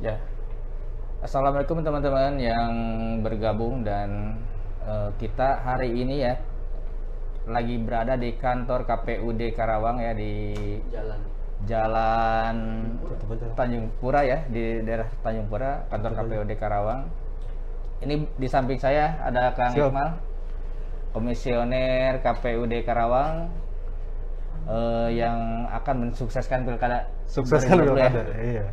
Ya, assalamualaikum teman-teman yang bergabung dan kita hari ini ya lagi berada di kantor KPUD Karawang ya di Jalan Tanjung Pura ya di daerah Tanjung Pura kantor KPUD Karawang. Ini di samping saya ada Kang Iqmal, komisioner KPUD Karawang yang akan mensukseskan pilkada. Sukseskan pilkada, iya.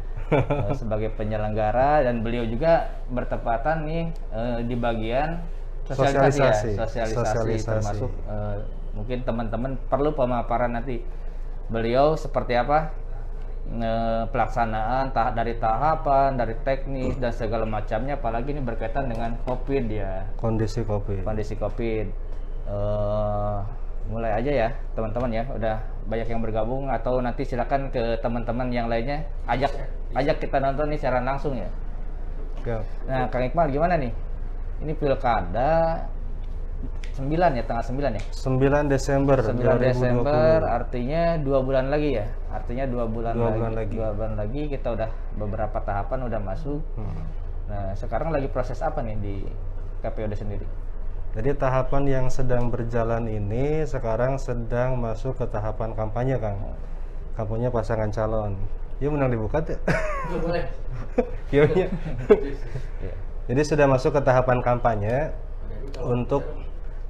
Sebagai penyelenggara dan beliau juga bertepatan nih di bagian sosialisasi termasuk mungkin teman-teman perlu pemaparan nanti beliau seperti apa pelaksanaan dari tahapan, dari teknis dan segala macamnya, apalagi ini berkaitan dengan COVID ya. Kondisi COVID. Mulai aja ya teman-teman ya, udah banyak yang bergabung atau nanti silakan ke teman-teman yang lainnya ajak kita nonton nih secara langsung ya. Nah, Kang Iqmal gimana nih? Ini pilkada 9 ya, tanggal 9 ya? 9 Desember 9 Desember artinya 2 bulan lagi ya. Artinya 2 bulan lagi kita udah beberapa tahapan udah masuk. Nah, sekarang lagi proses apa nih di KPUD sendiri? Jadi tahapan yang sedang berjalan ini sekarang sedang masuk ke tahapan kampanye, Kang. Kampanye pasangan calon. Yuk menang dibuka tuh. Boleh. Iya. Jadi sudah masuk ke tahapan kampanye untuk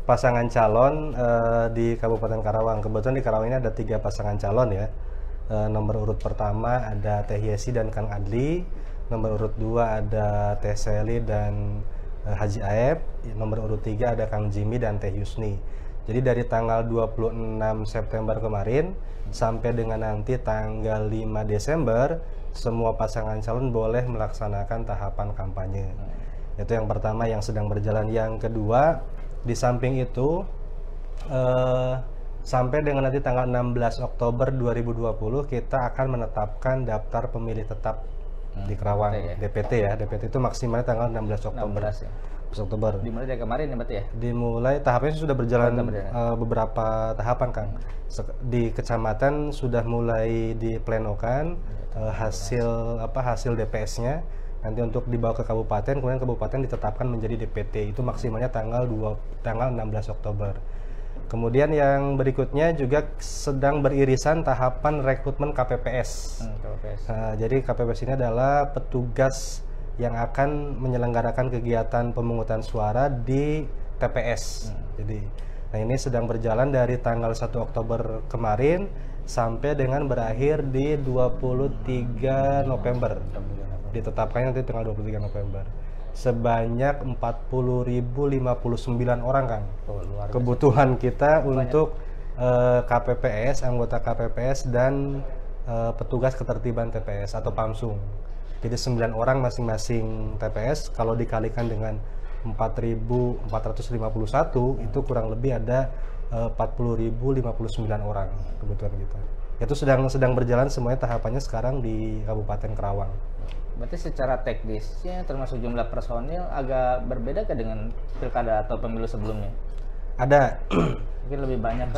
pasangan calon di Kabupaten Karawang. Kebetulan di Karawang ini ada 3 pasangan calon ya. Nomor urut pertama ada Teh Yesi dan Kang Adli. Nomor urut 2 ada Teh Seli dan Haji Aep. Nomor urut 3 ada Kang Jimmy dan Teh Yusni. Jadi dari tanggal 26 September kemarin sampai dengan nanti tanggal 5 Desember semua pasangan calon boleh melaksanakan tahapan kampanye. Itu yang pertama yang sedang berjalan. Yang kedua, di samping itu sampai dengan nanti tanggal 16 Oktober 2020 kita akan menetapkan daftar pemilih tetap di Karawang, DPT ya. DPT itu maksimalnya tanggal 16 Oktober. 16 ya. Oktober. Dimulai dari kemarin ya berarti ya? Dimulai tahapannya sudah berjalan beberapa tahapan, Kang. Di kecamatan sudah mulai diplenokan hasil DPS-nya. Nanti untuk dibawa ke kabupaten, kemudian kabupaten ditetapkan menjadi DPT. Itu maksimalnya tanggal 16 Oktober. Kemudian yang berikutnya juga sedang beririsan tahapan rekrutmen KPPS. Nah, jadi KPPS ini adalah petugas yang akan menyelenggarakan kegiatan pemungutan suara di TPS. Jadi, nah ini sedang berjalan dari tanggal 1 Oktober kemarin sampai dengan berakhir di 23 November. Ditetapkannya nanti tanggal 23 November. Sebanyak 40.059 orang, Kang. Kebutuhan kita untuk KPPS, anggota KPPS dan petugas ketertiban TPS atau PAMSUM. Jadi 9 orang masing-masing TPS, kalau dikalikan dengan 4.451 itu kurang lebih ada 40.059 orang kebutuhan kita. Itu sedang berjalan semuanya tahapannya sekarang di Kabupaten Karawang. Berarti secara teknisnya termasuk jumlah personil agak berbeda ke dengan pilkada atau pemilu sebelumnya? Ada. Mungkin lebih banyak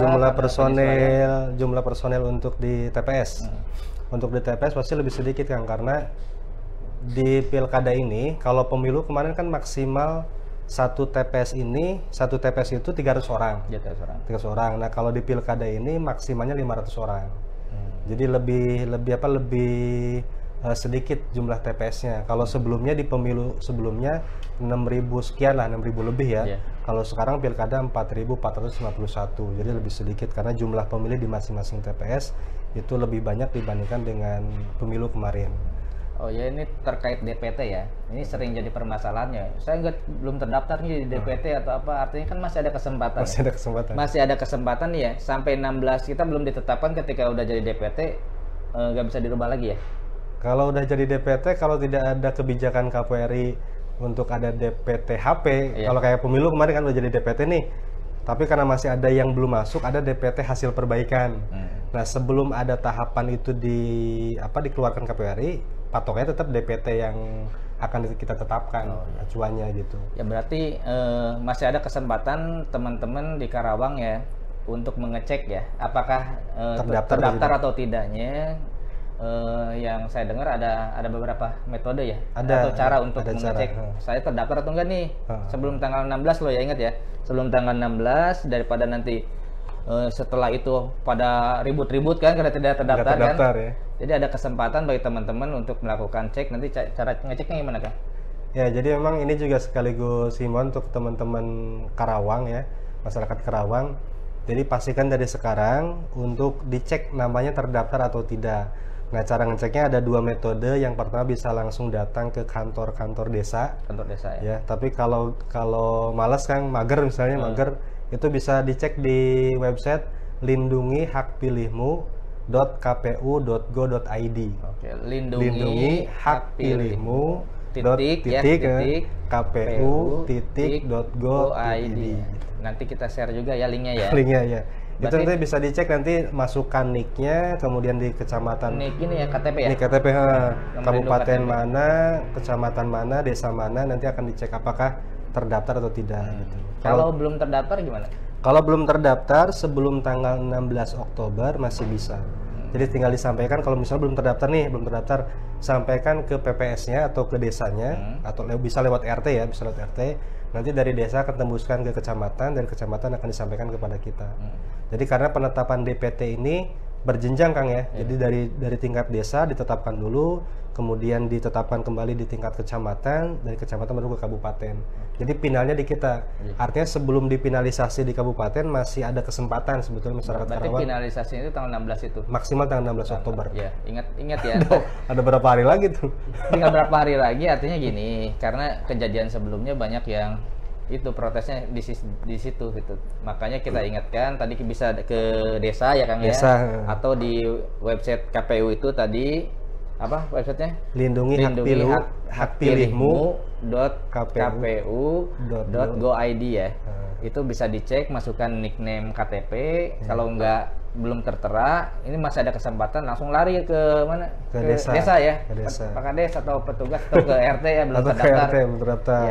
jumlah personil untuk di TPS. Untuk di TPS pasti lebih sedikit, Kang, karena di pilkada ini kalau pemilu kemarin kan maksimal satu TPS itu 300 orang. 300 orang. Nah, kalau di pilkada ini maksimalnya 500 orang. Jadi lebih sedikit jumlah TPS-nya. Kalau sebelumnya di pemilu sebelumnya 6.000 sekian lah, 6.000 lebih ya. Kalau sekarang pilkada 4.451. Jadi lebih sedikit karena jumlah pemilih di masing-masing TPS itu lebih banyak dibandingkan dengan pemilu kemarin. Oh ya, ini terkait DPT ya. Ini sering jadi permasalahannya. Saya belum terdaftar nih di DPT atau apa. Artinya kan masih ada kesempatan. Masih ada kesempatan ya. Sampai 16 kita belum ditetapkan, ketika udah jadi DPT nggak bisa dirubah lagi ya. Kalau udah jadi DPT, kalau tidak ada kebijakan KPRI untuk ada DPT HP, kalau kayak pemilu kemarin kan udah jadi DPT nih, tapi karena masih ada yang belum masuk, ada DPT hasil perbaikan. Nah, sebelum ada tahapan itu dikeluarkan KPRI, patokannya tetap DPT yang akan kita tetapkan acuannya gitu. Ya berarti masih ada kesempatan teman-teman di Karawang ya untuk mengecek ya apakah terdaftar atau tidaknya yang saya dengar ada beberapa metode ya, Ada, atau cara untuk ada mengecek cara. saya terdaftar atau enggak nih sebelum tanggal 16 loh ya, ingat ya, sebelum tanggal 16, daripada nanti setelah itu pada ribut-ribut kan karena tidak terdaftar, terdaftar kan ya. Jadi ada kesempatan bagi teman-teman untuk melakukan cek. Nanti cara ngeceknya gimana kan? Ya, jadi memang ini juga sekaligus himbauan untuk teman-teman Karawang ya, masyarakat Karawang. Jadi pastikan dari sekarang untuk dicek namanya terdaftar atau tidak. Nah, cara ngeceknya ada 2 metode. Yang pertama bisa langsung datang ke kantor-kantor desa. Kantor desa ya. Ya, tapi kalau malas Kang, mager misalnya mager, itu bisa dicek di website lindungihakpilihmu.kpu.go.id. Oke, lindungi hak pilihmu kpu.go.id. Nanti kita share juga ya linknya ya. Linknya ya. Itu Berarti- nanti bisa dicek, nanti masukkan nicknya, kemudian di kecamatan Nik ini ya KTP ya. ini KTP, kabupaten KTP. mana, kecamatan mana, desa mana, nanti akan dicek apakah terdaftar atau tidak. Gitu. Kalau belum terdaftar gimana? Kalau belum terdaftar sebelum tanggal 16 Oktober masih bisa. Jadi tinggal disampaikan kalau misalnya belum terdaftar, sampaikan ke PPS-nya atau ke desanya, atau bisa lewat RT ya, bisa lewat RT. Nanti dari desa akan tembuskan ke kecamatan, dan kecamatan akan disampaikan kepada kita. Jadi karena penetapan DPT ini berjenjang Kang ya. Jadi dari tingkat desa ditetapkan dulu, kemudian ditetapkan kembali di tingkat kecamatan, dari kecamatan baru ke kabupaten. Jadi finalnya di kita. Artinya sebelum dipinalisasi di kabupaten masih ada kesempatan sebetulnya masyarakat Berarti Karawang. finalisasinya itu tanggal 16 itu. Maksimal tanggal 16 Oktober. Ya, ingat ya. Ada berapa hari lagi tuh? Tinggal berapa hari lagi, artinya gini, karena kejadian sebelumnya banyak yang itu protesnya di situ gitu. Makanya kita ingatkan tadi bisa ke desa ya Kang Desa. ya, atau di website KPU itu tadi apa websitenya? Lindungi hak pilihmu kpu.go.id ya. Itu bisa dicek, masukkan nickname KTP. Kalau belum tertera, ini masih ada kesempatan langsung lari ke mana? Ke desa. Ya. Ke desa. Pak Kades atau petugas atau ke RT ya belum Atau ke terdaftar. RT belum terdaftar.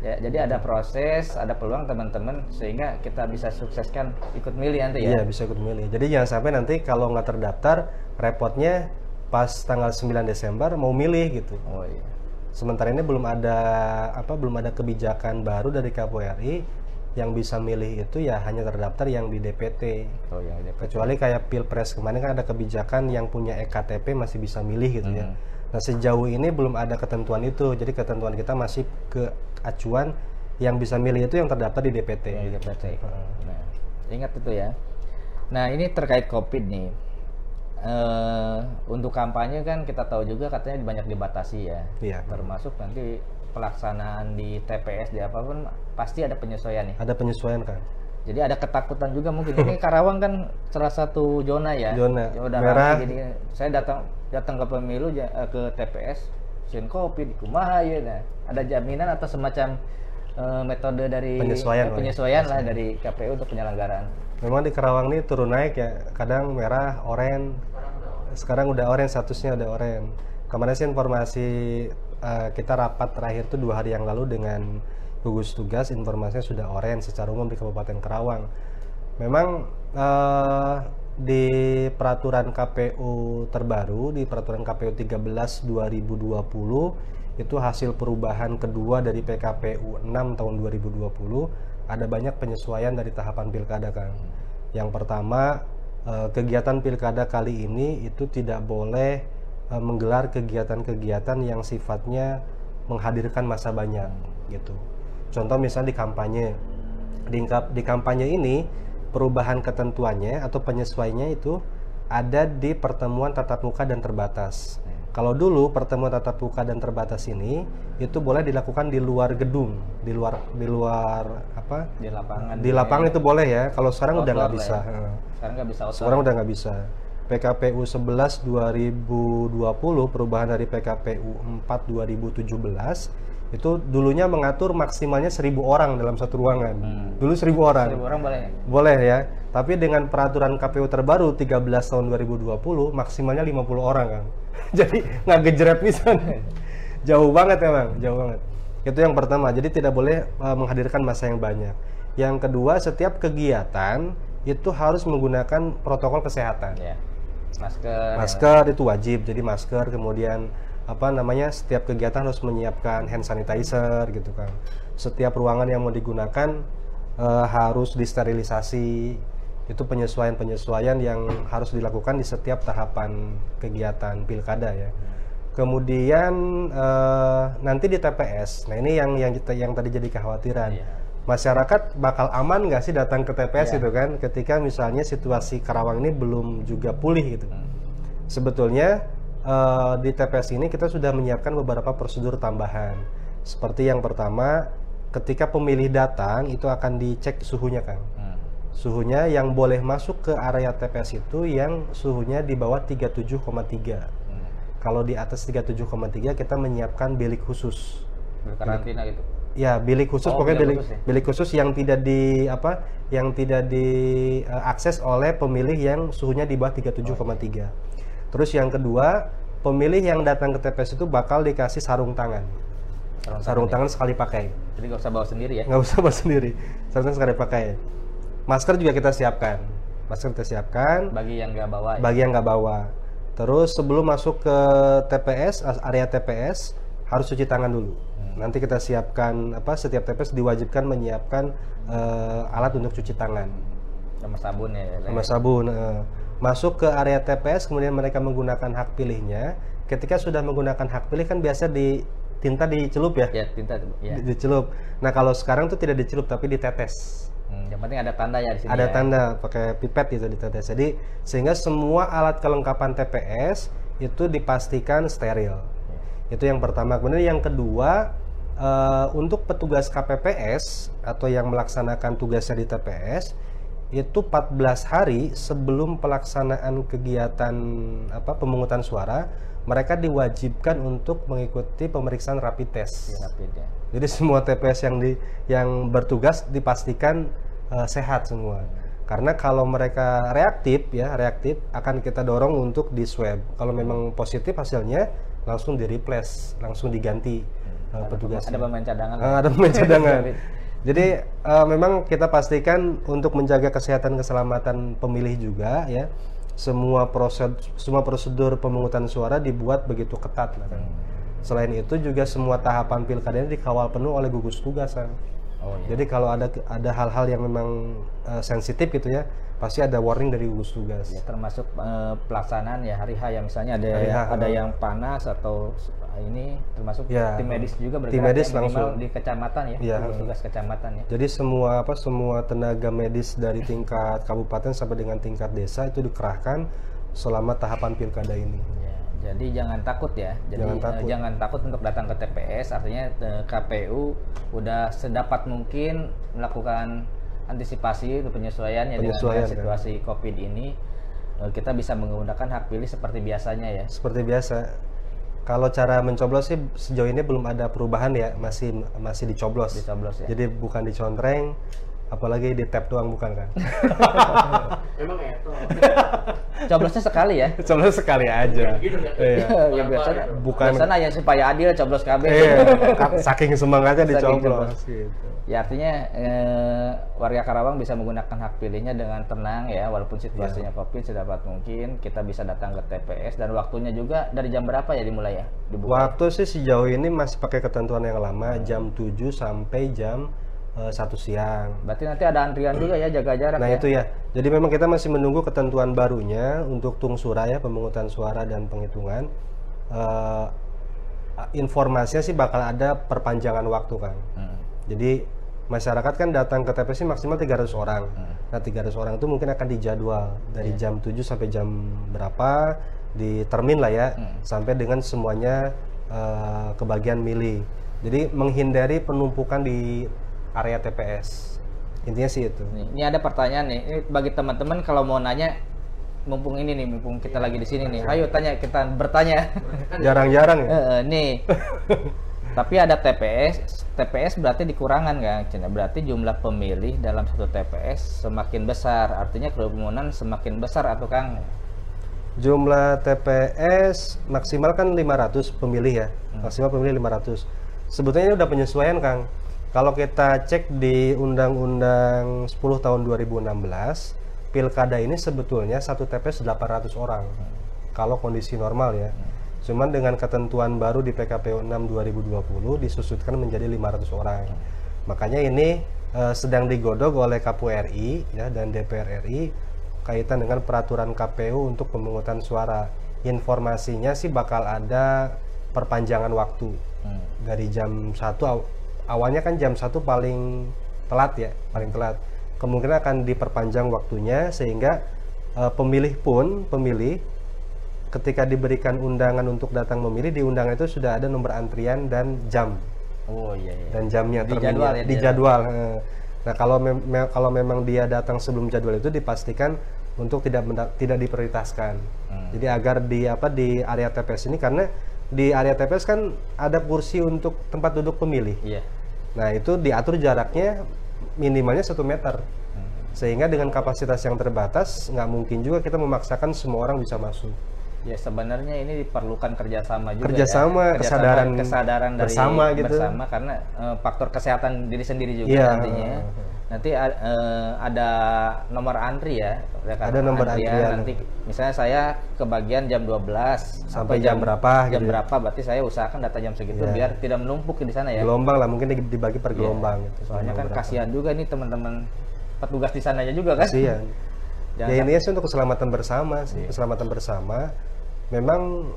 Ya, jadi ada proses, ada peluang teman-teman sehingga kita bisa sukseskan ikut milih nanti ya. Iya, bisa ikut milih. Jadi jangan sampai nanti kalau nggak terdaftar, repotnya pas tanggal 9 Desember mau milih gitu. Oh iya. Sementara ini belum ada kebijakan baru dari KPU yang bisa milih itu ya hanya terdaftar yang di DPT. Oh yang DPT. Kecuali kayak Pilpres kemarin kan ada kebijakan yang punya EKTP masih bisa milih gitu ya. Nah, sejauh ini belum ada ketentuan itu. Jadi ketentuan kita masih ke acuan yang bisa milih itu yang terdaftar di DPT. Yang di DPT. Nah, ingat itu ya. Nah, ini terkait COVID nih. Untuk kampanye kan kita tahu juga katanya banyak dibatasi ya. Iya. Termasuk nanti pelaksanaan di TPS di apapun pasti ada penyesuaian nih. Ada penyesuaian kan? Jadi ada ketakutan juga mungkin. Ini Karawang kan salah satu zona ya. Zona udah merah. ramai, jadi saya datang ke pemilu ke TPS, sin COVID, kumaha ya. Nah, ada jaminan atau semacam metode dari penyesuaian lah dari KPU untuk penyelenggaraan. Memang di Karawang ini turun naik ya. Kadang merah, oranye. Sekarang udah oranye, statusnya udah oranye. Kemarin sih informasi kita rapat terakhir tuh 2 hari yang lalu dengan gugus tugas, informasinya sudah oranye secara umum di Kabupaten Karawang. Memang di peraturan KPU terbaru, di peraturan KPU 13 2020 itu hasil perubahan kedua dari PKPU 6 tahun 2020, ada banyak penyesuaian dari tahapan pilkada Kang. Yang pertama, kegiatan pilkada kali ini itu tidak boleh menggelar kegiatan-kegiatan yang sifatnya menghadirkan massa banyak gitu. Contoh misalnya di kampanye. Di kampanye ini perubahan ketentuannya atau penyesuaiannya itu ada di pertemuan tatap muka dan terbatas. Kalau dulu pertemuan tatap muka dan terbatas ini itu boleh dilakukan di luar gedung, di luar apa? Di lapangan. Di lapangan itu boleh ya. Kalau sekarang udah nggak bisa. Ya. Sekarang nggak bisa. Sekarang udah nggak bisa. PKPU 11 2020 perubahan dari PKPU 4 2017 itu dulunya mengatur maksimalnya 1.000 orang dalam satu ruangan. Dulu 1.000 orang. 1.000 orang boleh? Boleh ya. Tapi dengan peraturan KPU terbaru 13 tahun 2020 maksimalnya 50 orang kan. Jadi nggak gejret pisan. Jauh banget emang, jauh banget. Itu yang pertama. Jadi tidak boleh menghadirkan massa yang banyak. Yang kedua, setiap kegiatan itu harus menggunakan protokol kesehatan. Ya. Masker itu wajib, jadi masker, kemudian apa namanya, setiap kegiatan harus menyiapkan hand sanitizer gitu kan. Setiap ruangan yang mau digunakan harus disterilisasi. Itu penyesuaian yang harus dilakukan di setiap tahapan kegiatan pilkada ya. Kemudian nanti di TPS, nah ini yang tadi jadi kekhawatiran. Masyarakat bakal aman nggak sih datang ke TPS itu kan, ketika misalnya situasi Karawang ini belum juga pulih gitu. Sebetulnya di TPS ini kita sudah menyiapkan beberapa prosedur tambahan. Seperti yang pertama, ketika pemilih datang itu akan dicek suhunya Kang. Suhunya yang boleh masuk ke area TPS itu yang suhunya di bawah 37,3. Kalau di atas 37,3 kita menyiapkan bilik khusus. Karantina gitu. Ya, bilik khusus, pokoknya bilik khusus yang tidak diakses oleh pemilih yang suhunya di bawah 37,3. Terus yang kedua, pemilih yang datang ke TPS itu bakal dikasih sarung tangan. Sarung tangan sekali pakai. Jadi nggak usah bawa sendiri ya? Nggak usah bawa sendiri. Sarung tangan sekali pakai. Masker juga kita siapkan. Masker kita siapkan. Bagi yang nggak bawa. Bagi yang nggak bawa. Terus sebelum masuk ke TPS, area TPS harus cuci tangan dulu. Nanti kita siapkan setiap TPS diwajibkan menyiapkan alat untuk cuci tangan. Sama sabun ya. Sama sabun. Masuk ke area TPS, kemudian mereka menggunakan hak pilihnya. Ketika sudah menggunakan hak pilih kan biasa tinta dicelup ya? Ya, tinta ya. Dicelup. Nah, kalau sekarang tuh tidak dicelup tapi ditetes. Yang penting ada tanda ya di sini. Ada tanda pakai pipet gitu ditetes. Jadi sehingga semua alat kelengkapan TPS itu dipastikan steril. Itu yang pertama. Kemudian yang kedua, untuk petugas KPPS atau yang melaksanakan tugasnya di TPS itu 14 hari sebelum pelaksanaan kegiatan pemungutan suara, mereka diwajibkan untuk mengikuti pemeriksaan rapid test. Ya. Jadi semua TPS yang bertugas dipastikan sehat semua. Karena kalau mereka reaktif akan kita dorong untuk di swab. Kalau memang positif hasilnya langsung di replace, langsung diganti petugas. Ada pemain cadangan. Ada pemain cadangan. Jadi memang kita pastikan untuk menjaga kesehatan keselamatan pemilih juga ya. Semua prosedur pemungutan suara dibuat begitu ketat. Selain itu juga semua tahapan pilkada ini dikawal penuh oleh gugus tugas. Jadi kalau ada hal-hal yang memang sensitif gitu ya, pasti ada warning dari gugus tugas. Ya, termasuk pelaksanaan ya hari H ya, misalnya ada yang panas atau ini termasuk tim medis juga bergerak, tim medis langsung di kecamatan ya, gugus tugas kecamatan ya. Jadi semua tenaga medis dari tingkat kabupaten sampai dengan tingkat desa itu dikerahkan selama tahapan pilkada ini. Ya, jadi jangan takut ya. Jadi jangan takut untuk datang ke TPS. Artinya KPU udah sedapat mungkin melakukan antisipasi untuk penyesuaian ya dengan situasi COVID ini. Kita bisa menggunakan hak pilih seperti biasanya ya. Seperti biasa. Kalau cara mencoblos sih sejauh ini belum ada perubahan ya, masih dicoblos. Dicoblos ya. Jadi bukan dicontreng, apalagi di tap doang bukan kan? Memang itu. Coblosnya sekali ya? Coblos sekali aja. Ya biasanya. Biasanya ya supaya adil coblos KB. Saking semangatnya dicoblos. Gitu. Ya artinya warga Karawang bisa menggunakan hak pilihnya dengan tenang ya, walaupun situasinya COVID sedapat mungkin kita bisa datang ke TPS. Dan waktunya juga dari jam berapa ya dimulai ya? Waktu sih sejauh ini masih pakai ketentuan yang lama, jam 7 sampai jam 1 siang. Berarti nanti ada antrian juga ya, jaga jarak. Nah itu ya. Jadi memang kita masih menunggu ketentuan barunya untuk tungsura ya, pemungutan suara dan penghitungan. Informasinya sih bakal ada perpanjangan waktu kan. Jadi masyarakat kan datang ke TPS maksimal 300 orang. Nah 300 orang itu mungkin akan dijadwal dari jam 7 sampai jam berapa di termin lah ya, sampai dengan semuanya kebagian milih. Jadi menghindari penumpukan di area TPS. Intinya sih itu. Ini ada pertanyaan nih. Ini bagi teman-teman kalau mau nanya, mumpung kita lagi di sini nih. Ayo kita bertanya. Jarang-jarang ya. Nih. Tapi ada TPS berarti dikurangan kan? Berarti jumlah pemilih dalam satu TPS semakin besar. Artinya kerumunan semakin besar atau Kang? Jumlah TPS maksimal kan 500 pemilih ya. Maksimal pemilih 500. Sebetulnya ini udah penyesuaian Kang. Kalau kita cek di Undang-Undang 10 tahun 2016 pilkada ini sebetulnya satu TPS 800 orang kalau kondisi normal ya. Cuman dengan ketentuan baru di PKPU 6 2020 disusutkan menjadi 500 orang. Makanya ini sedang digodok oleh KPU RI ya dan DPR RI kaitan dengan peraturan KPU untuk pemungutan suara. Informasinya sih bakal ada perpanjangan waktu dari jam 1 awalnya kan jam 1 paling telat ya, paling telat. Kemungkinan akan diperpanjang waktunya sehingga pemilih ketika diberikan undangan untuk datang memilih, di undangan itu sudah ada nomor antrian dan jam. Oh iya, iya. Dan jamnya di jadwal ya, di jadwal. Nah, kalau memang dia datang sebelum jadwal itu dipastikan untuk tidak diprioritaskan. Jadi agar di area TPS ini, karena di area TPS kan ada kursi untuk tempat duduk pemilih. Iya. Nah, itu diatur jaraknya minimalnya 1 meter. Sehingga dengan kapasitas yang terbatas, nggak mungkin juga kita memaksakan semua orang bisa masuk. Ya sebenarnya ini diperlukan kerjasama juga kerjasama, ya. kesadaran dari bersama gitu. Bersama karena faktor kesehatan diri sendiri juga nantinya. Nanti ada nomor antri ya. Ada nomor antrian. Nanti misalnya saya kebagian jam 12 sampai jam berapa jam berapa berarti saya usahakan data jam segitu biar tidak menumpuk di sana ya. Gelombang lah, mungkin dibagi per gelombang gitu. Soalnya kan kasihan juga nih teman-teman petugas di sananya juga kan. Kasihan. Ya ini sih untuk keselamatan bersama sih, keselamatan bersama. Memang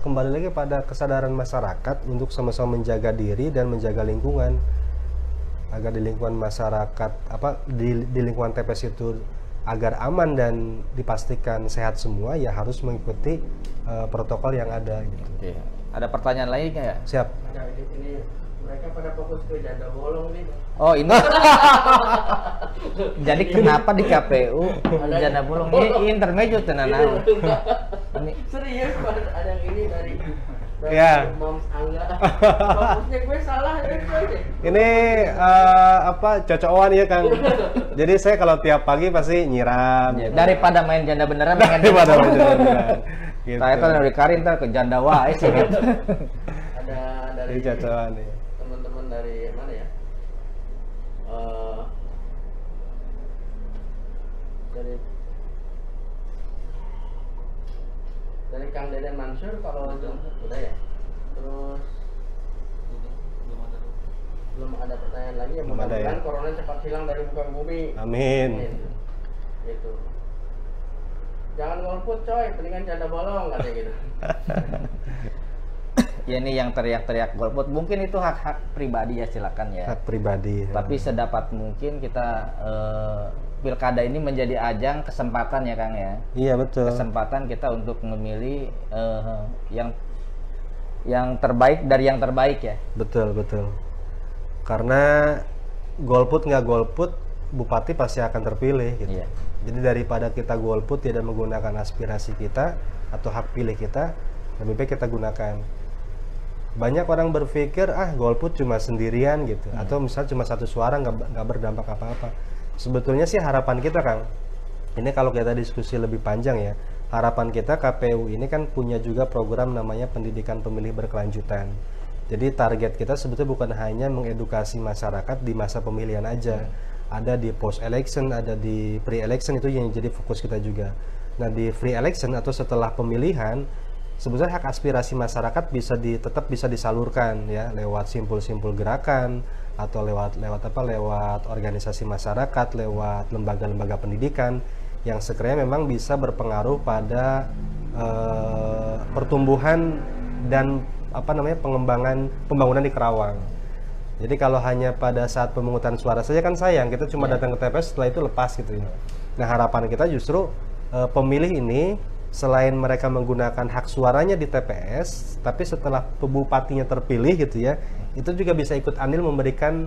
kembali lagi pada kesadaran masyarakat untuk sama-sama menjaga diri dan menjaga lingkungan, agar di lingkungan masyarakat di lingkungan TPS itu agar aman dan dipastikan sehat semua, ya harus mengikuti protokol yang ada gitu. Oke. Ada pertanyaan lain nggak ya? Siap. Nah, ini mereka pada fokus ke janda bolong nih. Oh ini. Jadi kenapa di KPU janda bolong ini intermezzo tenan? Ini Serius ada yang ini dari ya. Moms Angga. Fokusnya gue salah ya. Ini cocokan ya Kang. Jadi saya kalau tiap pagi pasti nyiram. ya, daripada main janda beneran main Daripada main janda beneran. Gitu. Saya kan dari Karin ke janda wae sih. Ada dari cocokan ya. Teman-teman dari mana ya? Dari Kang Deden Mansur kalau udah ya. Terus belum ada pertanyaan lagi ya. Mudah-mudahan corona cepat hilang dari muka bumi. Amin. Gitu. Jangan golput coy, mendingan janda bolong katanya gitu. Ya ini yang teriak-teriak golput mungkin itu hak-hak pribadi ya, silakan ya. Hak pribadi. Tapi sedapat mungkin kita pilkada ini menjadi ajang kesempatan ya Kang ya. Iya betul. Kesempatan kita untuk memilih yang terbaik dari yang terbaik ya. Betul betul. Karena golput nggak golput, bupati pasti akan terpilih gitu. Iya. Jadi daripada kita golput tidak menggunakan aspirasi kita atau hak pilih kita, lebih baik kita gunakan. Banyak orang berpikir golput cuma sendirian gitu, atau misalnya cuma 1 suara nggak berdampak apa-apa. Sebetulnya sih harapan kita Kang, ini kalau kita diskusi lebih panjang ya, harapan kita KPU ini kan punya juga program namanya pendidikan pemilih berkelanjutan. Jadi target kita sebetulnya bukan hanya mengedukasi masyarakat di masa pemilihan aja, ada di post election, ada di pre election, itu yang jadi fokus kita juga. Nah di pre election atau setelah pemilihan, sebetulnya hak aspirasi masyarakat tetap bisa disalurkan ya lewat simpul-simpul gerakan atau lewat organisasi masyarakat, lewat lembaga-lembaga pendidikan yang sekiranya memang bisa berpengaruh pada pertumbuhan dan pembangunan di Kerawang. Jadi kalau hanya pada saat pemungutan suara saja kan sayang, kita cuma datang ke TPS setelah itu lepas gitu ya. Nah harapan kita justru pemilih ini selain mereka menggunakan hak suaranya di TPS, tapi setelah bupatinya terpilih gitu ya, itu juga bisa ikut andil memberikan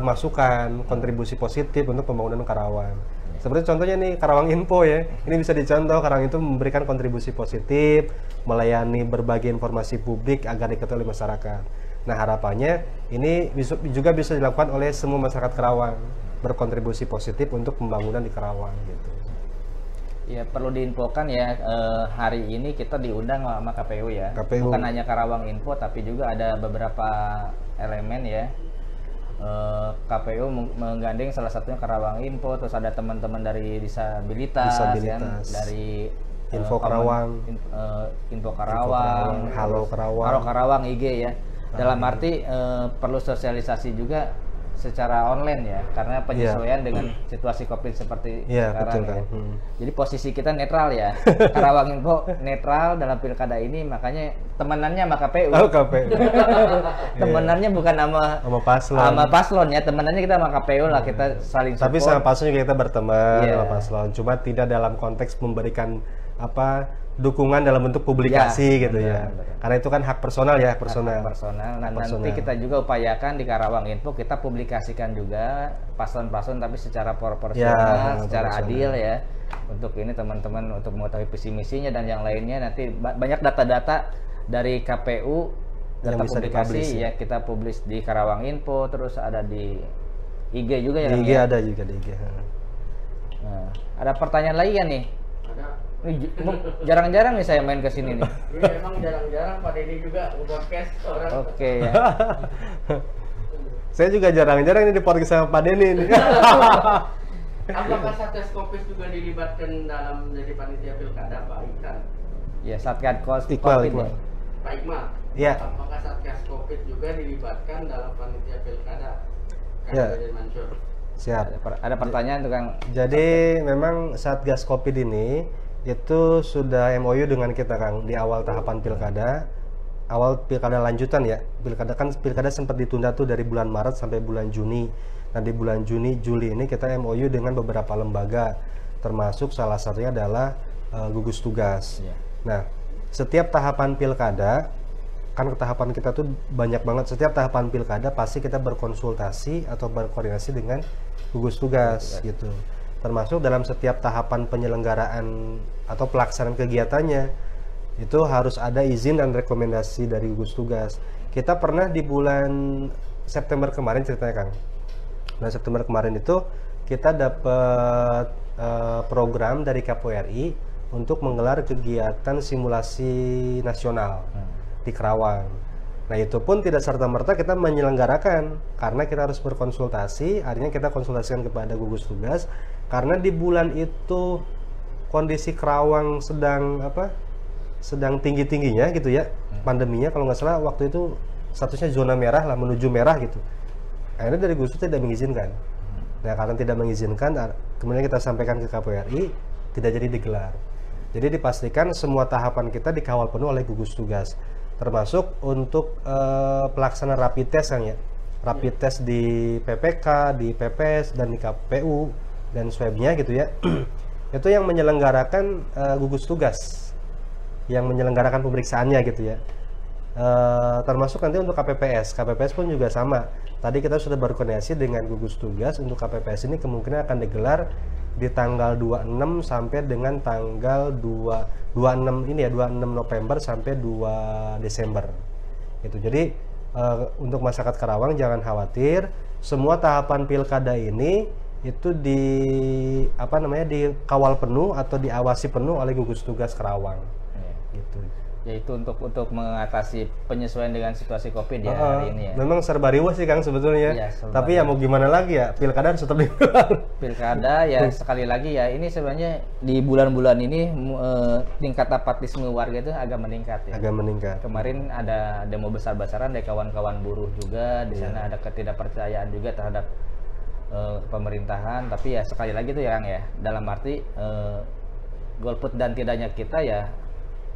masukan, kontribusi positif untuk pembangunan Karawang. Seperti contohnya nih Karawang Info ya, ini bisa dicontoh. Karawang itu memberikan kontribusi positif, melayani berbagai informasi publik agar diketahui oleh masyarakat. Nah harapannya ini juga bisa dilakukan oleh semua masyarakat Karawang, berkontribusi positif untuk pembangunan di Karawang gitu. Ya perlu diinfokan ya, hari ini kita diundang sama KPU ya. KPU. Bukan hanya Karawang Info tapi juga ada beberapa elemen ya. KPU menggandeng salah satunya Karawang Info, terus ada teman-teman dari disabilitas. Kan, dari Info Karawang, Info Karawang, Halo Karawang, Halo Karawang IG ya. Dalam arti perlu sosialisasi juga secara online ya, karena penyesuaian dengan situasi COVID seperti sekarang betul, ya. Jadi posisi kita netral ya. Karawang Info netral dalam pilkada ini, makanya temenannya sama KPU. Oh, KPU. Temenannya bukan sama paslon ya, temenannya kita sama KPU lah, kita saling support. Tapi sama paslon juga kita berteman sama paslon, cuma tidak dalam konteks memberikan dukungan dalam bentuk publikasi gitu ya. Karena itu kan hak personal ya, personal. Nah, nanti kita juga upayakan di Karawang Info kita publikasikan juga paslon-paslon tapi secara proporsional, secara adil ya. Untuk ini teman-teman untuk mengetahui visi misinya dan yang lainnya, nanti banyak data-data dari KPU, data publikasi ya kita publis di Karawang Info, terus ada di IG juga ya. Di IG ada juga di IG. Nah, ada pertanyaan lagi kan nih? Jarang-jarang nih saya main ke sini nih. Iya, emang jarang-jarang Pak Denny juga podcast orang. Oke ya. Saya juga jarang-jarang ini di podcast sama Pak Denny nih. Apakah Satgas Covid juga dilibatkan dalam jadi panitia pilkada, Pak Iqbal? Ya, Satgas Covid. Pak Iqbal. Iya. Apakah Satgas Covid juga dilibatkan dalam panitia pilkada? Iya. Mansur. Siap. Ada pertanyaan tuh Kang. Jadi memang Satgas Covid ini itu sudah MOU dengan kita Kang di awal tahapan pilkada, awal pilkada lanjutan ya. Pilkada sempat ditunda tuh dari bulan Maret sampai bulan Juni. Nah di bulan Juli ini kita MOU dengan beberapa lembaga, termasuk salah satunya adalah gugus tugas. Nah setiap tahapan pilkada, kan tahapan kita tuh banyak banget. Setiap tahapan pilkada pasti kita berkonsultasi atau berkoordinasi dengan gugus tugas gitu. Termasuk dalam setiap tahapan penyelenggaraan atau pelaksanaan kegiatannya itu harus ada izin dan rekomendasi dari gugus tugas. Kita pernah di bulan September kemarin ceritanya Kang. Nah September kemarin itu kita dapat program dari KPRI untuk menggelar kegiatan simulasi nasional di Karawang. Nah itu pun tidak serta-merta kita menyelenggarakan, karena kita harus berkonsultasi. Akhirnya kita konsultasikan kepada gugus tugas, karena di bulan itu kondisi Karawang sedang tinggi-tingginya gitu ya, pandeminya. Kalau nggak salah waktu itu statusnya zona merah lah, menuju merah gitu. Akhirnya dari gugus tugas tidak mengizinkan. Nah karena tidak mengizinkan, kemudian kita sampaikan ke KPRI, tidak jadi digelar. Jadi dipastikan semua tahapan kita dikawal penuh oleh gugus tugas, termasuk untuk pelaksanaan rapid test ya, rapid test di PPK, di PPS, dan di KPU, dan swabnya gitu ya. Itu yang menyelenggarakan gugus tugas, yang menyelenggarakan pemeriksaannya gitu ya. Termasuk nanti untuk KPPS pun juga sama. Tadi kita sudah berkoordinasi dengan gugus tugas untuk KPPS ini, kemungkinan akan digelar di tanggal 26 sampai dengan tanggal 26 November sampai 2 Desember. Gitu. Jadi untuk masyarakat Karawang jangan khawatir, semua tahapan pilkada ini itu dikawal penuh atau diawasi penuh oleh gugus tugas Karawang. Gitu. Yaitu untuk mengatasi penyesuaian dengan situasi Covid ya hari ini ya. Memang serba riuh sih Kang sebetulnya. Ya, tapi ya mau gimana lagi ya, pilkada harus tetap digelar. Pilkada ya sekali lagi ya, ini sebenarnya di bulan-bulan ini tingkat apatisme warga itu agak meningkat ya. Agak meningkat. Kemarin ada demo besar-besaran dari kawan-kawan buruh juga, di sana ada ketidakpercayaan juga terhadap pemerintahan. Tapi ya sekali lagi tuh ya Kang ya, dalam arti golput dan tidaknya kita ya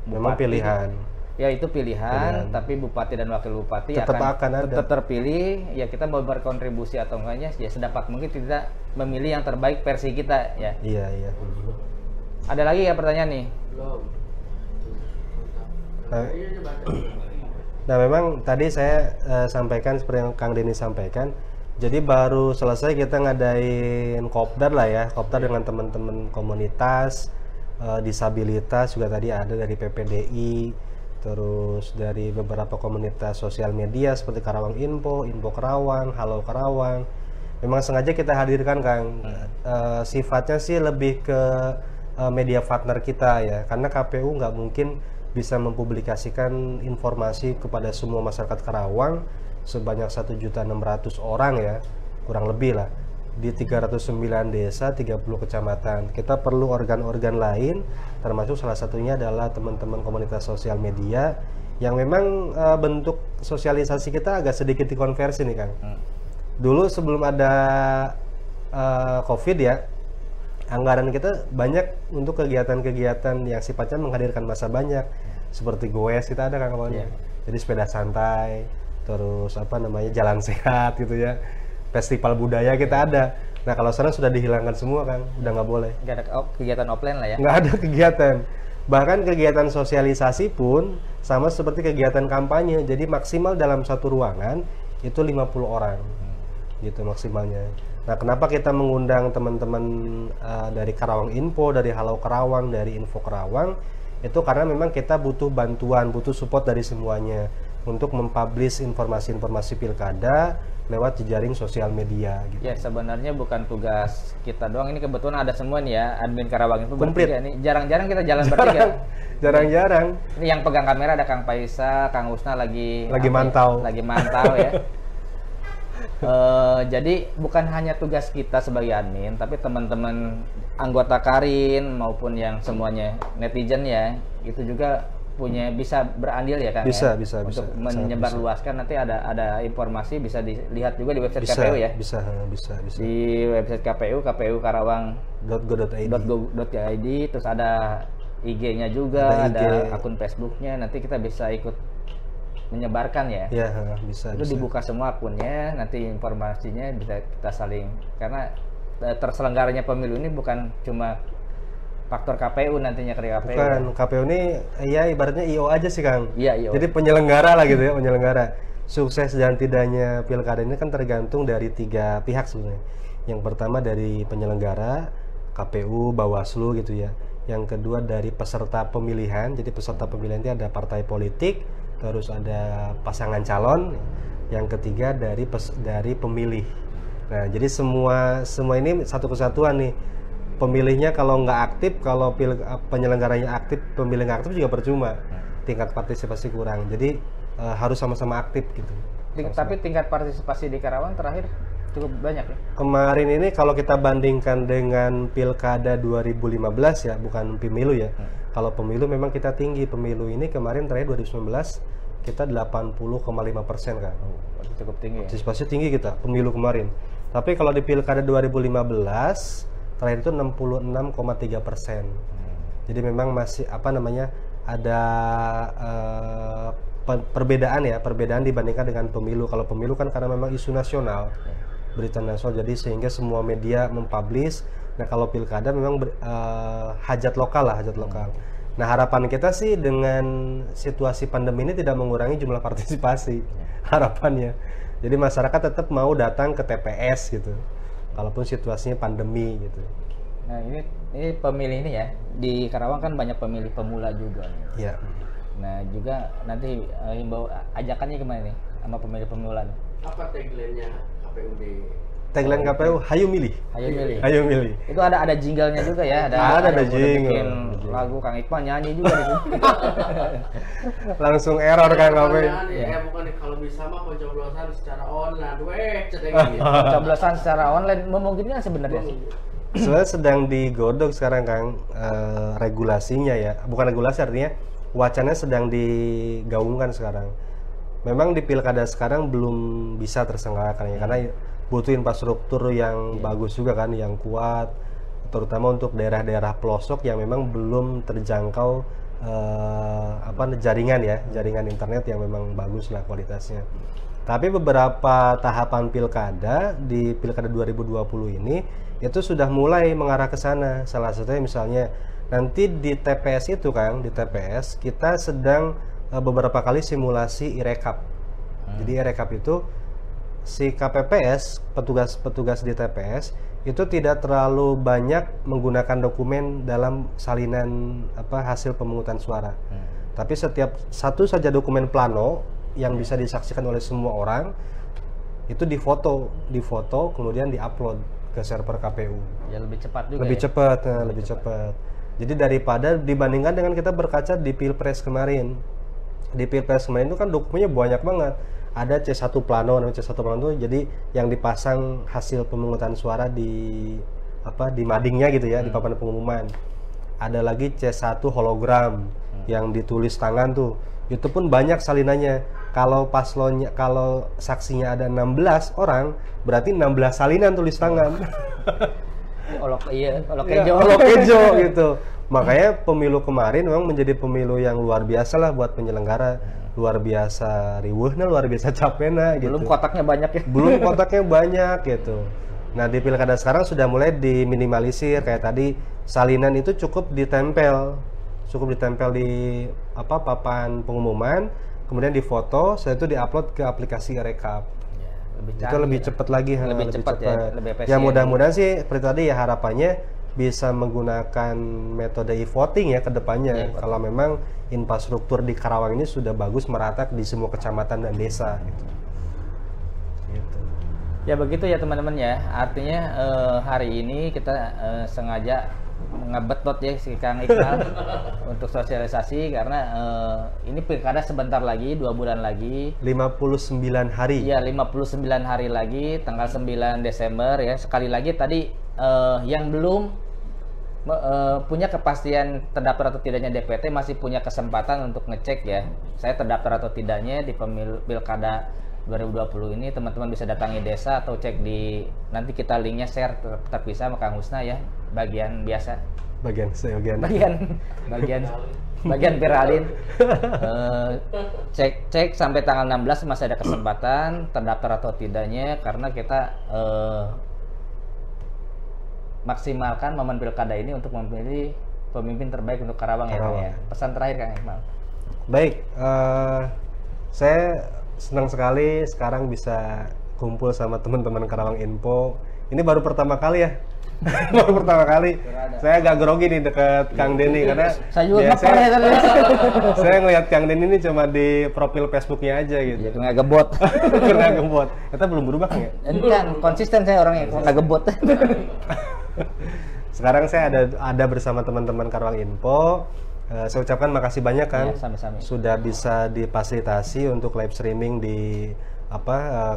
memang pilihan. Ya itu pilihan, tapi bupati dan wakil bupati akan tetap terpilih. Ya kita mau berkontribusi atau enggaknya ya sedapat mungkin kita memilih yang terbaik versi kita ya. Iya. Ada lagi ya pertanyaan nih? Nah memang tadi saya sampaikan seperti yang Kang Denny sampaikan. Jadi baru selesai kita ngadain kopdar lah ya, kopdar dengan teman-teman komunitas disabilitas juga, tadi ada dari PPDI, terus dari beberapa komunitas sosial media seperti Karawang Info, Info Karawang, Halo Karawang. Memang sengaja kita hadirkan Kang, sifatnya sih lebih ke media partner kita ya, karena KPU nggak mungkin bisa mempublikasikan informasi kepada semua masyarakat Karawang sebanyak 1.600.000 orang ya, kurang lebih lah, di 309 desa, 30 kecamatan. Kita perlu organ-organ lain, termasuk salah satunya adalah teman-teman komunitas sosial media yang memang bentuk sosialisasi kita agak sedikit dikonversi nih Kang. Dulu sebelum ada COVID ya, anggaran kita banyak untuk kegiatan-kegiatan yang sifatnya menghadirkan massa banyak, seperti goes kita ada Kang awalnya. Jadi sepeda santai, terus apa namanya jalan sehat gitu ya. Festival budaya kita ada. Nah kalau sekarang sudah dihilangkan semua Kang, udah nggak boleh. Nggak ada kegiatan offline lah ya? Nggak ada kegiatan. Bahkan kegiatan sosialisasi pun sama seperti kegiatan kampanye. Jadi maksimal dalam satu ruangan itu 50 orang, gitu maksimalnya. Nah kenapa kita mengundang teman-teman dari Karawang Info, dari Halo Karawang, dari Info Karawang? Itu karena memang kita butuh bantuan, butuh support dari semuanya untuk mempublish informasi-informasi pilkada lewat jejaring sosial media gitu. Ya sebenarnya bukan tugas kita doang, ini kebetulan ada semua nih ya, admin Karawang itu komplit. Bertiga. Ini jarang-jarang kita jalan bertiga. Jarang-jarang. Ini yang pegang kamera ada Kang Paisa, Kang Usna lagi mantau. Lagi mantau ya. Jadi bukan hanya tugas kita sebagai admin, tapi teman-teman anggota Karin maupun yang semuanya netizen ya, itu juga bisa berandil ya Kang bisa, ya? bisa, untuk bisa, menyebarluaskan. Nanti ada informasi bisa dilihat juga di website KPU ya. Bisa. Di website KPU kpukarawang.go.id, terus ada IG-nya juga, ada akun Facebook-nya. Nanti kita bisa ikut menyebarkan ya. Iya, bisa. Itu dibuka semua akunnya, nanti informasinya bisa kita saling, karena terselenggaranya pemilu ini bukan cuma faktor KPU nantinya ke KPU. Bukan, KPU ini ya ibaratnya IO aja sih Kang. Iya, IO. Jadi penyelenggara lah gitu ya, penyelenggara. Sukses dan tidaknya pilkada ini kan tergantung dari 3 pihak sebenarnya. Yang pertama dari penyelenggara, KPU, Bawaslu gitu ya. Yang kedua dari peserta pemilihan. Jadi peserta pemilihan itu ada partai politik, terus ada pasangan calon. Yang ketiga dari pemilih. Nah, jadi semua ini satu kesatuan nih. Pemilihnya kalau nggak aktif, kalau penyelenggaranya aktif, pemilih nggak aktif juga percuma. Tingkat partisipasi kurang. Jadi harus sama-sama aktif gitu. Tapi tingkat partisipasi di Karawang terakhir cukup banyak ya? Kemarin ini kalau kita bandingkan dengan pilkada 2015 ya, bukan pemilu ya. Kalau pemilu memang kita tinggi. Pemilu ini kemarin terakhir 2019 kita 80,5% kan. Cukup tinggi. Partisipasi tinggi kita pemilu kemarin. Tapi kalau di pilkada 2015 terakhir itu 66,3%. Jadi memang masih ada perbedaan dibandingkan dengan pemilu. Kalau pemilu kan karena memang isu nasional, berita nasional, jadi sehingga semua media mempublish. Nah kalau pilkada memang hajat lokal. Nah harapan kita sih dengan situasi pandemi ini tidak mengurangi jumlah partisipasi, harapannya. Jadi masyarakat tetap mau datang ke TPS gitu, walaupun situasinya pandemi gitu. Nah ini pemilih ini ya, di Karawang kan banyak pemilih pemula juga. Iya. Nah juga nanti himbau ajakannya gimana nih sama pemilih pemula nih? Apa tagline-nya KPUD? Tagline KPU, hayu milih. Hayu milih. Itu ada jinglenya juga ya? Ada jingle. Bikin lagu Kang Iqbal nyanyi juga di situ. Langsung error kan KPU. Bukan kalau bisa mah pencoblosan secara online. Pencoblosan secara online memungkinkan sebenarnya sih. Sebenarnya sedang digodok sekarang Kang regulasinya ya. Bukan regulasi, artinya wacananya sedang digaungkan sekarang. Memang di pilkada sekarang belum bisa terselenggarakan ya, karena butuh infrastruktur yang bagus juga kan, yang kuat, terutama untuk daerah-daerah pelosok yang memang belum terjangkau jaringan internet yang memang bagus lah kualitasnya. Tapi beberapa tahapan pilkada di pilkada 2020 ini itu sudah mulai mengarah ke sana. Salah satunya misalnya nanti di TPS itu Kang, di TPS kita sedang beberapa kali simulasi e-rekap. Jadi e-rekap itu si KPPS, petugas di TPS itu tidak terlalu banyak menggunakan dokumen dalam salinan hasil pemungutan suara. Tapi setiap satu saja dokumen plano yang bisa disaksikan oleh semua orang itu difoto kemudian diupload ke server KPU. Ya lebih cepat juga. Lebih cepat. Jadi daripada dibandingkan dengan kita berkaca di Pilpres kemarin. Di Pilpres kemarin itu kan dokumennya banyak banget. ada C1 plano, namanya C1 plano itu jadi yang dipasang hasil pemungutan suara di di madingnya gitu ya, di papan pengumuman. Ada lagi C1 hologram yang ditulis tangan tuh. Itu pun banyak salinannya. Kalau paslonnya, kalau saksinya ada 16 orang, berarti 16 salinan tulis tangan. Olok kejo gitu. Makanya pemilu kemarin memang menjadi pemilu yang luar biasa lah buat penyelenggara. Luar biasa riweuhna, luar biasa capekna gitu. Belum kotaknya banyak ya. Belum kotaknya banyak gitu. Nah, di pilkada sekarang sudah mulai diminimalisir. Kayak tadi salinan itu cukup ditempel di papan pengumuman, kemudian difoto, setelah itu diupload ke aplikasi Rekap. Itu lebih cepat lagi, lebih cepat ya, lebih efisien. Ya mudah-mudahan sih seperti tadi ya, harapannya bisa menggunakan metode e-voting ya ke depannya. Kalau memang infrastruktur di Karawang ini sudah bagus, merata di semua kecamatan dan desa gitu. Ya begitu ya teman-teman ya. Artinya hari ini kita sengaja ngebetot ya si Kang Iqbal untuk sosialisasi karena ini pilkada sebentar lagi, 2 bulan lagi. 59 hari. Iya, 59 hari lagi, tanggal 9 Desember ya. Sekali lagi tadi yang belum punya kepastian terdaftar atau tidaknya DPT masih punya kesempatan untuk ngecek ya. Saya terdaftar atau tidaknya di pemilu pilkada 2020 ini, teman-teman bisa datangi desa atau cek di, nanti kita linknya share terpisah sama Kang Husna ya, bagian biasa. Bagian viralin. Cek sampai tanggal 16 masih ada kesempatan terdaftar atau tidaknya, karena kita maksimalkan momen pilkada ini untuk memilih pemimpin terbaik untuk Karawang ya. Pesan terakhir Kang Iqbal. Baik, saya senang sekali sekarang bisa kumpul sama teman-teman Karawang Info. Ini baru pertama kali ya. Baru pertama kali. Saya agak grogi nih dekat Kang Denny karena saya ngelihat Kang Denny ini cuma di profil Facebooknya aja gitu. Ya, kena gebot. Kena gebot. Kita belum berubah Kang ya? Ini kan konsisten saya orangnya, kena gebot. Sekarang saya ada bersama teman-teman Karawang Info. Saya ucapkan makasih banyak kan, sudah bisa difasilitasi untuk live streaming di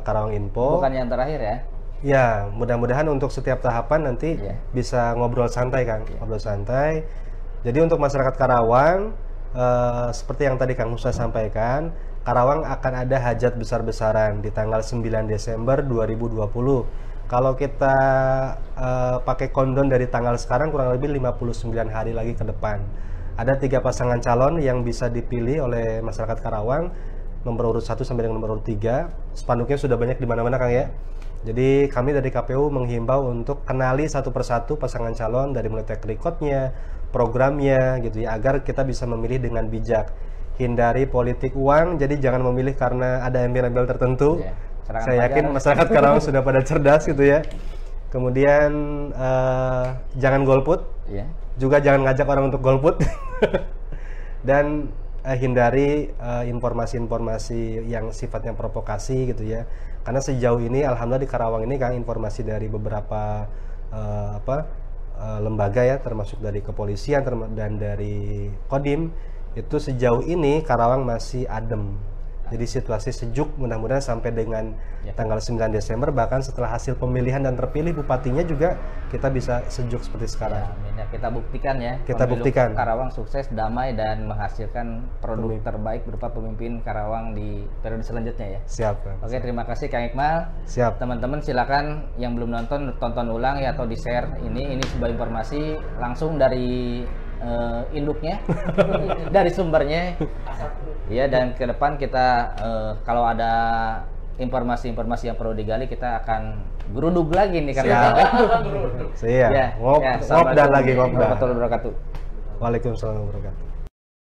Karawang Info. Bukan yang terakhir ya? Ya, mudah-mudahan untuk setiap tahapan nanti bisa ngobrol santai Kang, ngobrol santai. Jadi untuk masyarakat Karawang, seperti yang tadi Kang Husna sampaikan, Karawang akan ada hajat besar-besaran di tanggal 9 Desember 2020. Kalau kita pakai kondon dari tanggal sekarang, kurang lebih 59 hari lagi ke depan. Ada 3 pasangan calon yang bisa dipilih oleh masyarakat Karawang, nomor urut 1 sampai dengan nomor urut 3. Spanduknya sudah banyak di mana-mana Kang ya. Jadi kami dari KPU menghimbau untuk kenali satu persatu pasangan calon dari mulai track recordnya, programnya gitu ya, agar kita bisa memilih dengan bijak. Hindari politik uang, jadi jangan memilih karena ada embel-embel tertentu. Saya yakin masyarakat Karawang sudah pada cerdas gitu ya. Kemudian jangan golput. Juga jangan ngajak orang untuk golput. Dan hindari informasi-informasi yang sifatnya provokasi gitu ya. Karena sejauh ini alhamdulillah di Karawang ini Kang, informasi dari beberapa lembaga ya, termasuk dari kepolisian dan dari Kodim, itu sejauh ini Karawang masih adem. Jadi situasi sejuk, mudah-mudahan sampai dengan tanggal 9 Desember, bahkan setelah hasil pemilihan dan terpilih bupatinya juga kita bisa sejuk seperti sekarang. Ya, kita buktikan ya. Kita buktikan Karawang sukses, damai, dan menghasilkan produk terbaik berupa pemimpin Karawang di periode selanjutnya ya. Siap. Oke, terima kasih Kang Iqbal. Siap. Teman-teman silakan yang belum nonton, tonton ulang ya, atau di-share ini sebuah informasi langsung dari induknya, dari sumbernya. Ya, dan ke depan kita kalau ada informasi-informasi yang perlu digali, kita akan geruduk lagi nih karena Siap. Ya, Ngop dan lagi ngop. Waalaikumsalam warahmatullahi wabarakatuh. Waalaikumsalam warahmatullahi wabarakatuh.